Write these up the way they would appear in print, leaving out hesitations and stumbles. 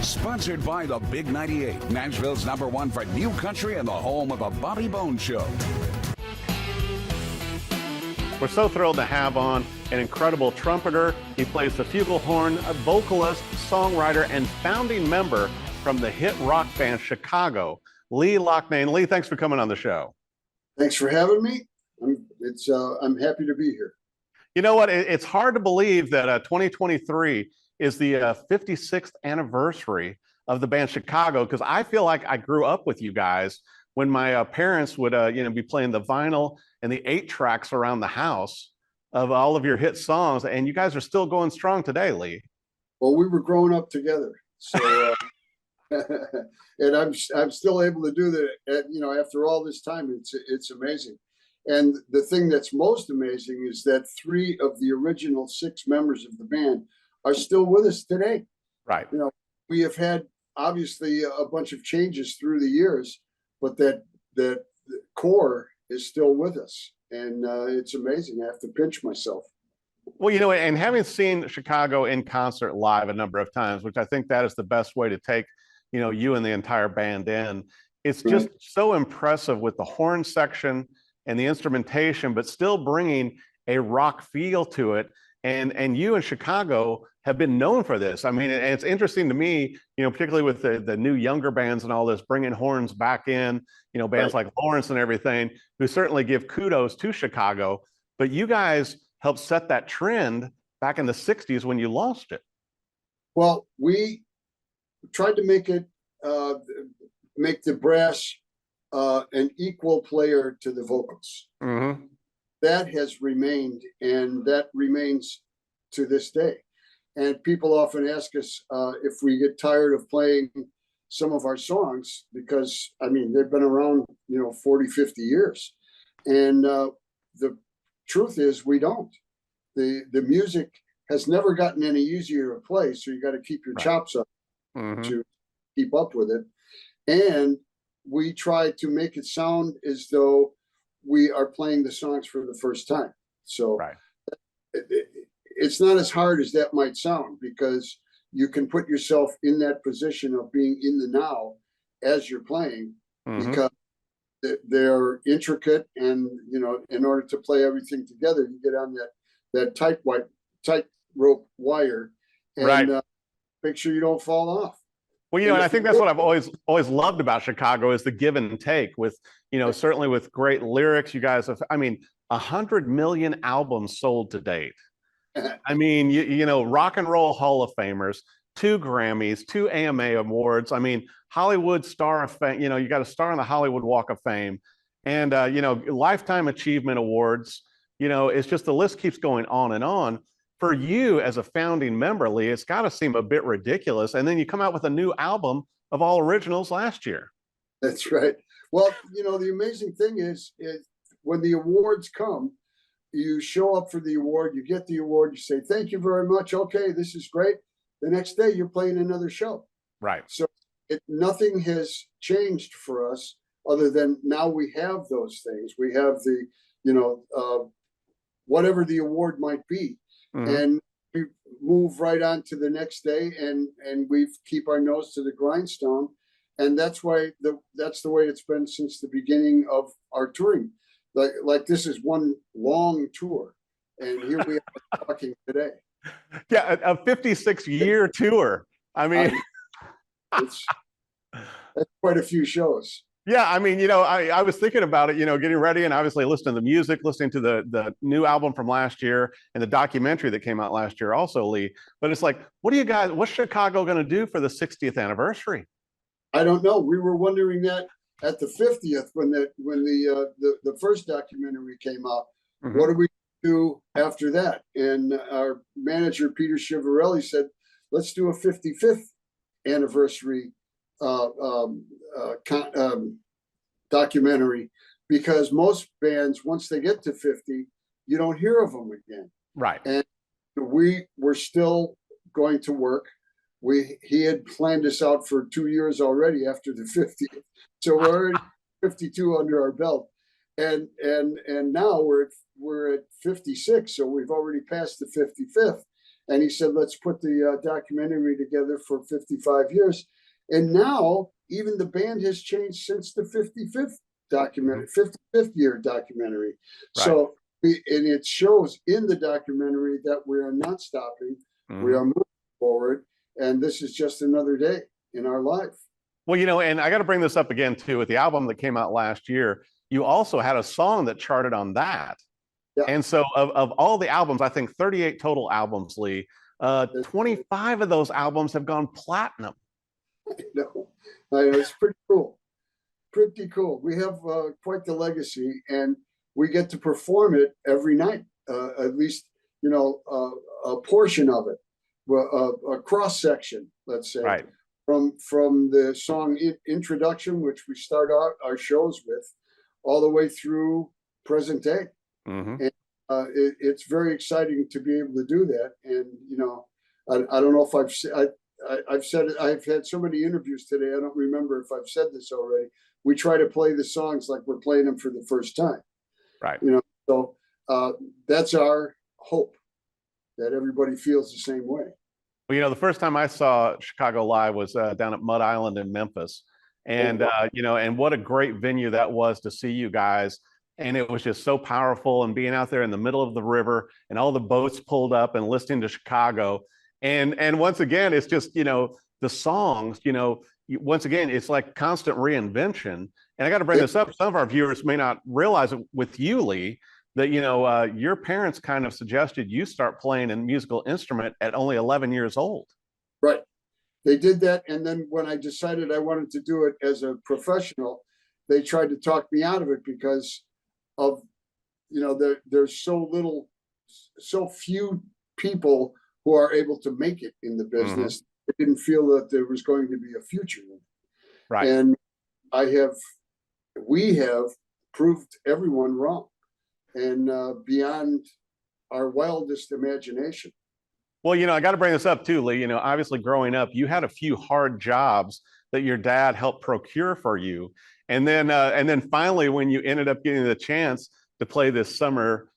Sponsored by the Big 98, Nashville's #1 for new country and the home of the Bobby Bones Show. We're so thrilled to have on an incredible trumpeter. He plays the Flugelhorn, a vocalist, songwriter, and founding member from the hit rock band Chicago, Lee Loughnane. Lee, thanks for coming on the show. Thanks for having me. I'm happy to be here. You know what? It's hard to believe that 2023 is the 56th anniversary of the band Chicago, because I feel like I grew up with you guys when my parents would be playing the vinyl and the 8 tracks around the house of all of your hit songs, and you guys are still going strong today, Lee. Well, we were growing up together, so and I'm still able to do that. After all this time, it's amazing. And the thing that's most amazing is that 3 of the original 6 members of the band are still with us today. Right. We have had obviously a bunch of changes through the years, but that core is still with us, and it's amazing. I have to pinch myself. Well, and having seen Chicago in concert live a number of times, which I think that is the best way to take, you and the entire band in, it's just so impressive with the horn section and the instrumentation, but still bringing a rock feel to it. And you in Chicago have been known for this. I mean, and it's interesting to me, particularly with the new younger bands and all this, bringing horns back in, bands like Lawrence and everything, who certainly give kudos to Chicago. But you guys helped set that trend back in the 60s when you launched it. Well, we tried to make the brass an equal player to the vocals. Mm-hmm. That has remained, and that remains to this day. And people often ask us if we get tired of playing some of our songs, because they've been around 40, 50 years, and the truth is we don't. The music has never gotten any easier to play, so you got to keep your chops up to keep up with it. And we try to make it sound as though we are playing the songs for the first time. So it's not as hard as that might sound, because you can put yourself in that position of being in the now as you're playing, because they're intricate, and in order to play everything together, you get on that tight rope wire, and make sure you don't fall off. Well, and I think that's what I've always loved about Chicago, is the give and take with, certainly with great lyrics. You guys have, 100 million albums sold to date. Rock and Roll Hall of Famers, 2 Grammys, 2 AMA awards. Hollywood Star of Fame, you got a star on the Hollywood Walk of Fame, and, Lifetime Achievement Awards. It's just, the list keeps going on and on. For you as a founding member, Lee, it's got to seem a bit ridiculous. And then you come out with a new album of all originals last year. That's right. Well, the amazing thing is when the awards come, you show up for the award, you get the award, you say, thank you very much. Okay, this is great. The next day you're playing another show. Right. So nothing has changed for us, other than now we have those things. We have the, whatever the award might be. And we move right on to the next day, and we keep our nose to the grindstone. And that's why that's the way it's been since the beginning of our touring. Like this is one long tour, and here we are talking today. Yeah, a 56-year tour. That's quite a few shows. Yeah, I was thinking about it, getting ready, and obviously listening to the music, listening to the new album from last year, and the documentary that came out last year also, Lee. But it's like, what's Chicago going to do for the 60th anniversary? I don't know. We were wondering that at the 50th when the first documentary came out. What do we do after that? And our manager, Peter Chiavarelli, said, let's do a 55th anniversary documentary, because most bands, once they get to 50, you don't hear of them again. Right. And we were still going to work. He had planned us out for 2 years already after the 50th, so we're already 52 under our belt, and now we're at 56, so we've already passed the 55th, And he said, let's put the documentary together for 55 years. And now even the band has changed since the 55th documentary, 55th year documentary. Right. So, and it shows in the documentary that we are not stopping. We are moving forward. And this is just another day in our life. Well, and I got to bring this up again, too, with the album that came out last year. You also had a song that charted on that. Yeah. And so of all the albums, I think 38 total albums, Lee, 25 of those albums have gone platinum. I know. It's pretty cool. Pretty cool. We have quite the legacy, and we get to perform it every night, at least, a portion of it, a cross section, let's say, right. From the song introduction, which we start out our shows with, all the way through present day. And it's very exciting to be able to do that. And, I don't know if I've said it. I've had so many interviews today. I don't remember if I've said this already. We try to play the songs like we're playing them for the first time. Right. So that's our hope, that everybody feels the same way. Well, the first time I saw Chicago live was down at Mud Island in Memphis. And, and what a great venue that was to see you guys. And it was just so powerful, and being out there in the middle of the river and all the boats pulled up and listening to Chicago. And once again, it's just, the songs, once again, it's like constant reinvention. And I got to bring this up. Some of our viewers may not realize it with you, Lee, that, your parents kind of suggested you start playing a musical instrument at only 11 years old. Right. They did that. And then when I decided I wanted to do it as a professional, they tried to talk me out of it because of, there's so few people who are able to make it in the business. I didn't feel that there was going to be a future. Right. And we have proved everyone wrong, and beyond our wildest imagination. Well, I got to bring this up too, Lee. Obviously growing up, you had a few hard jobs that your dad helped procure for you. And then finally, when you ended up getting the chance to play this summer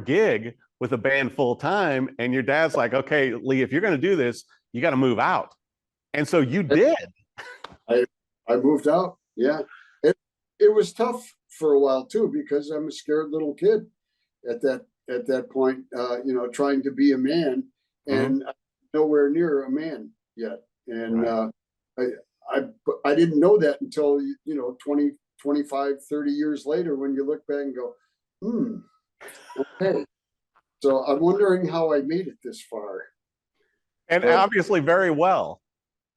gig with a band full time, and your dad's like, okay, Lee, if you're going to do this, you got to move out. And so you did. I moved out. Yeah. It was tough for a while too, because I'm a scared little kid at that point, trying to be a man, and I'm nowhere near a man yet. And I didn't know that until, 20, 25, 30 years later, when you look back and go, okay. So I'm wondering how I made it this far. And obviously very well.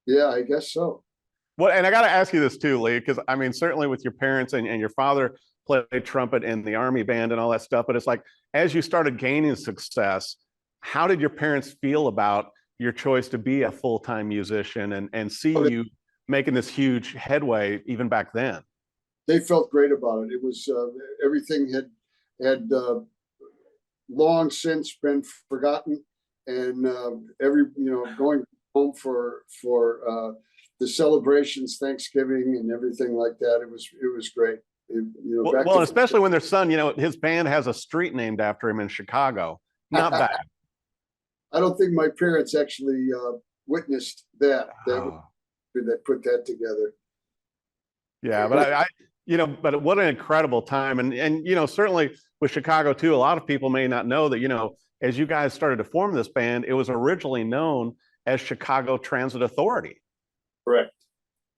Yeah, I guess so. Well, and I got to ask you this too, Lee, because I mean, certainly with your parents and your father played trumpet in the Army band and all that stuff, but it's like, as you started gaining success, how did your parents feel about your choice to be a full-time musician and see you making this huge headway even back then? They felt great about it. It was everything had long since been forgotten, and going home for the celebrations, Thanksgiving and everything like that. It was great. Well, especially when their son, his band has a street named after him in Chicago. Not bad. I don't think my parents actually witnessed that put that together. Yeah, but but what an incredible time. And certainly with Chicago too, a lot of people may not know that, as you guys started to form this band, it was originally known as Chicago Transit Authority. Correct.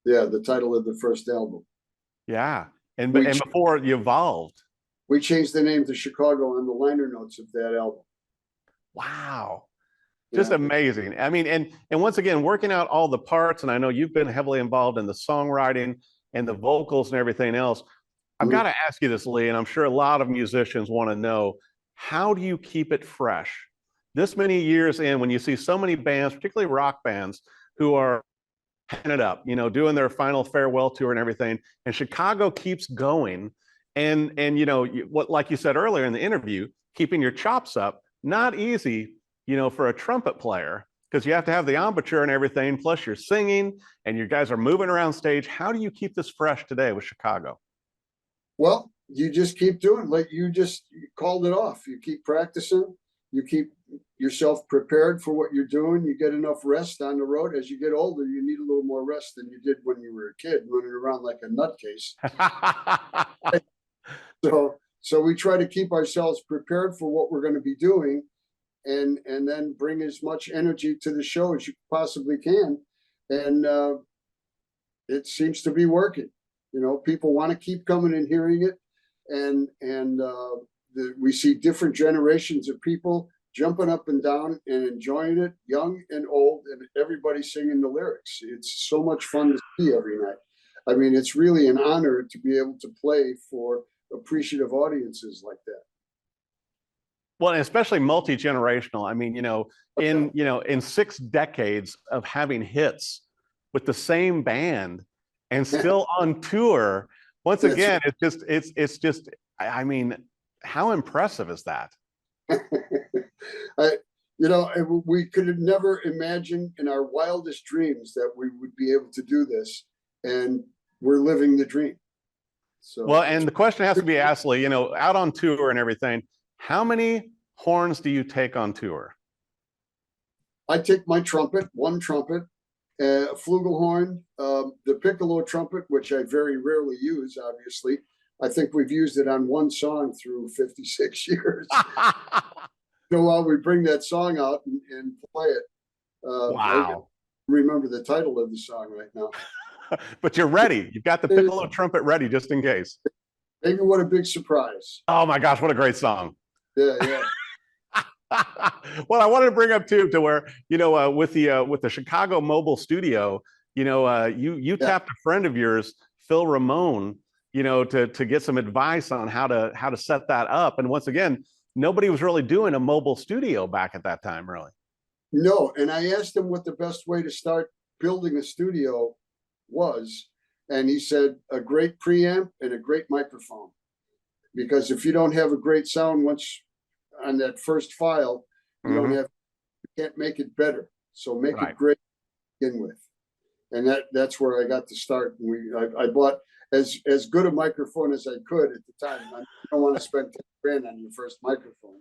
Yeah, the title of the first album. Yeah. And before you evolved. We changed the name to Chicago on the liner notes of that album. Wow. Just amazing. I mean, and once again, working out all the parts, and I know you've been heavily involved in the songwriting and the vocals and everything else. I've got to ask you this, Lee, and I'm sure a lot of musicians want to know, how do you keep it fresh? This many years in, when you see so many bands, particularly rock bands, who are hanging it up, doing their final farewell tour and everything, and Chicago keeps going. And what, like you said earlier in the interview, keeping your chops up, not easy, for a trumpet player, because you have to have the embouchure and everything, plus you're singing and you guys are moving around stage. How do you keep this fresh today with Chicago? Well, you just keep doing, like you just called it off. You keep practicing, you keep yourself prepared for what you're doing. You get enough rest on the road. As you get older, you need a little more rest than you did when you were a kid, running around like a nutcase. So we try to keep ourselves prepared for what we're going to be doing, and then bring as much energy to the show as you possibly can. And it seems to be working. You know, people want to keep coming and hearing it, and we see different generations of people jumping up and down and enjoying it, young and old, and everybody singing the lyrics. It's so much fun to see every night. I mean, it's really an honor to be able to play for appreciative audiences like that. Well, and especially multi-generational. I mean, in 6 decades of having hits with the same band and still on tour, once again, it's just, I mean, how impressive is that? We could have never imagined in our wildest dreams that we would be able to do this, and we're living the dream. So, well, and the question has to be asked, Lee, out on tour and everything, how many horns do you take on tour? I take my trumpet, one trumpet, Flugelhorn, the piccolo trumpet, which I very rarely use, obviously. I think we've used it on one song through 56 years. While we bring that song out and play it. Wow. I remember the title of the song right now. But you're ready. You've got the piccolo trumpet ready just in case. Maybe what a big surprise. Oh my gosh, what a great song. Yeah. Well, I wanted to bring up too, to where, with the Chicago mobile studio, you tapped a friend of yours, Phil Ramone, to get some advice on how to set that up. And once again, nobody was really doing a mobile studio back at that time, really. No, and I asked him what the best way to start building a studio was, and he said a great preamp and a great microphone. Because if you don't have a great sound once on that first file, you can't make it better. So make it great to begin with. And that's where I got to start. I bought as good a microphone as I could at the time. I don't want to spend $10,000 on your first microphone,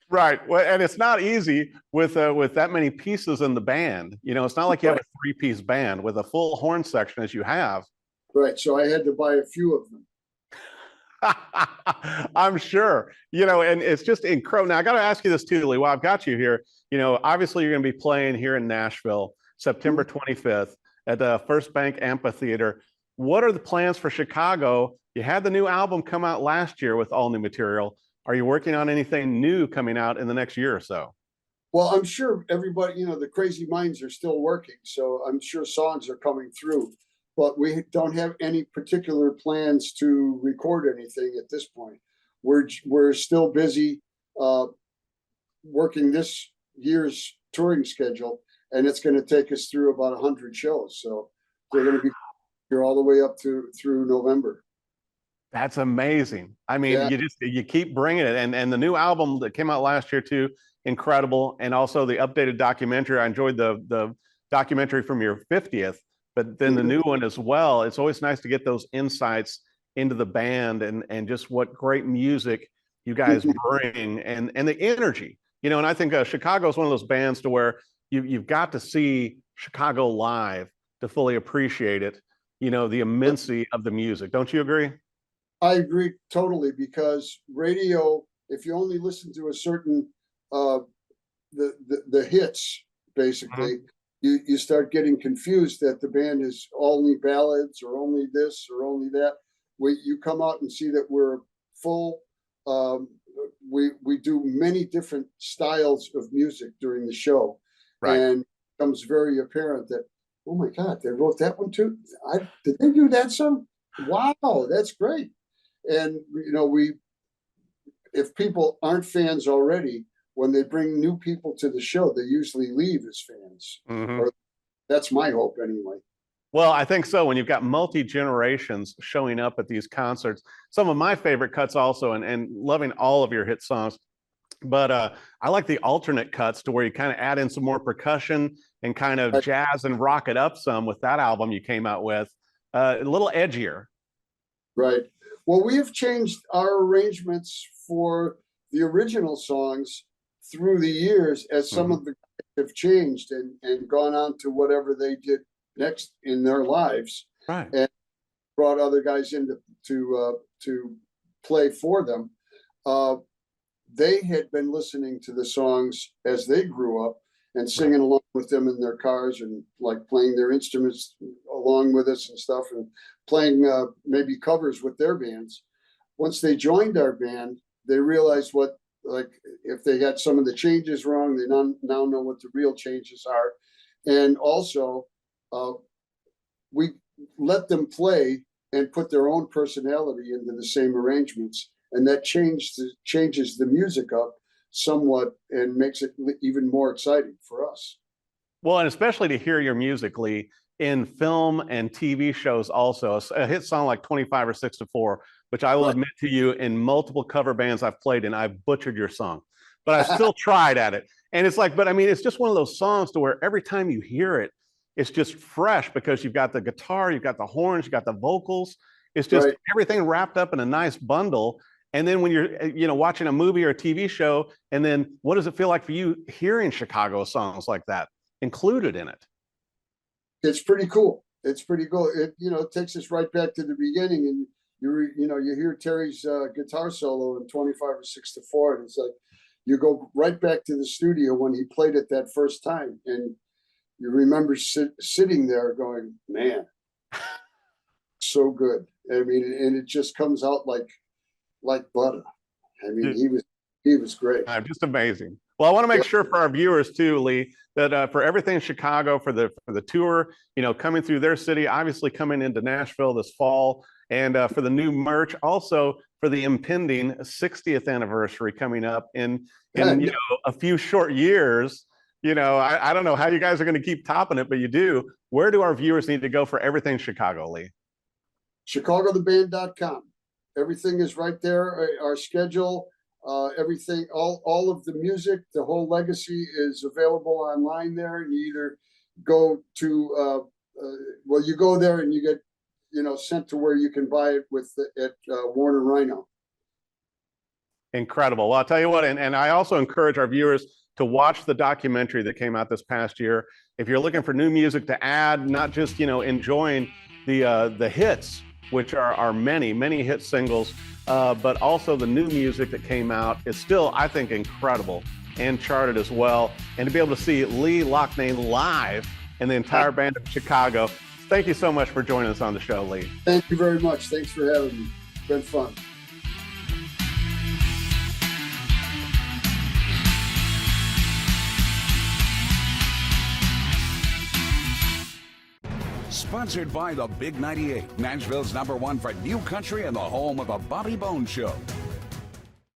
Right. Well, and it's not easy with that many pieces in the band. It's not like you have a 3-piece band with a full horn section as you have. Right. So I had to buy a few of them. I'm sure, and it's just incredible. Now I got to ask you this too, Lee, while I've got you here, obviously you're going to be playing here in Nashville, September 25th at the First Bank Amphitheater. What are the plans for Chicago? You had the new album come out last year with all new material. Are you working on anything new coming out in the next year or so? Well, I'm sure everybody, the crazy minds are still working. So I'm sure songs are coming through. But we don't have any particular plans to record anything at this point. We're still busy working this year's touring schedule, and it's going to take us through about 100 shows. So we're going to be here all the way up through November. That's amazing. I mean, you keep bringing it, and the new album that came out last year too, incredible, and also the updated documentary. I enjoyed the documentary from your 50th. But then the new one as well. It's always nice to get those insights into the band and just what great music you guys bring and the energy, and I think Chicago is one of those bands to where you've got to see Chicago live to fully appreciate it, the immensity of the music. Don't you agree? I agree totally, because radio, if you only listen to a certain, the hits, basically, you start getting confused that the band is only ballads or only this or only that. You come out and see that we're full. We do many different styles of music during the show, and it becomes very apparent that, oh my God, they wrote that one too. Did they do that song? Wow, that's great. And if people aren't fans already, when they bring new people to the show, they usually leave as fans. Or that's my hope anyway. Well, I think so. When you've got multi-generations showing up at these concerts, some of my favorite cuts also, and loving all of your hit songs, but I like the alternate cuts to where you kind of add in some more percussion and kind of jazz and rock it up some with that album you came out with, a little edgier. Right. Well, we have changed our arrangements for the original songs through the years, as some Mhm. of the guys have changed and gone on to whatever they did next in their lives, Right. and brought other guys in to play for them, they had been listening to the songs as they grew up and singing along with them in their cars and like playing their instruments along with us and stuff, and playing maybe covers with their bands. Once they joined our band, they realized what, like, if they got some of the changes wrong, they now know what the real changes are. And also, we let them play and put their own personality into the same arrangements, and that changes the music up somewhat and makes it even more exciting for us. Well, and especially to hear your music, Lee, in film and TV shows also. A hit song like 25 or 6 to 4, which I will Right. admit to you, in multiple cover bands I've played in, I've butchered your song, but I still tried at it. And it's like, but I mean, it's just one of those songs to where every time you hear it, it's just fresh because you've got the guitar, you've got the horns, you've got the vocals. It's just Right. everything wrapped up in a nice bundle. And then when you're, watching a movie or a TV show, and then what does it feel like for you hearing Chicago songs like that included in it? It's pretty cool. It's pretty cool. It takes us right back to the beginning, and you hear Terry's guitar solo in 25 or 6 to 4, and it's like you go right back to the studio when he played it that first time, and you remember sitting there going, man, so good. I mean, and it just comes out like butter. I mean, he was great. Just amazing. Well, I want to make sure for our viewers too, Lee, that for everything Chicago, for the tour, coming through their city, obviously coming into Nashville this fall, and for the new merch, also for the impending 60th anniversary coming up in a few short years. I don't know how you guys are going to keep topping it, but you do. Where do our viewers need to go for everything Chicago, Lee? ChicagoTheBand.com. Everything is right there. Our schedule, everything, all of the music, the whole legacy is available online there. And you either go to, you go there and you get, sent to where you can buy it at Warner Rhino. Incredible. Well, I'll tell you what, and I also encourage our viewers to watch the documentary that came out this past year. If you're looking for new music to add, not just, enjoying the hits, which are many hit singles, but also the new music that came out is still, I think, incredible and charted as well. And to be able to see Lee Loughnane live and the entire band of Chicago. Thank you so much for joining us on the show, Lee. Thank you very much. Thanks for having me. It's been fun. Sponsored by the Big 98, Nashville's #1 for new country and the home of the Bobby Bones Show.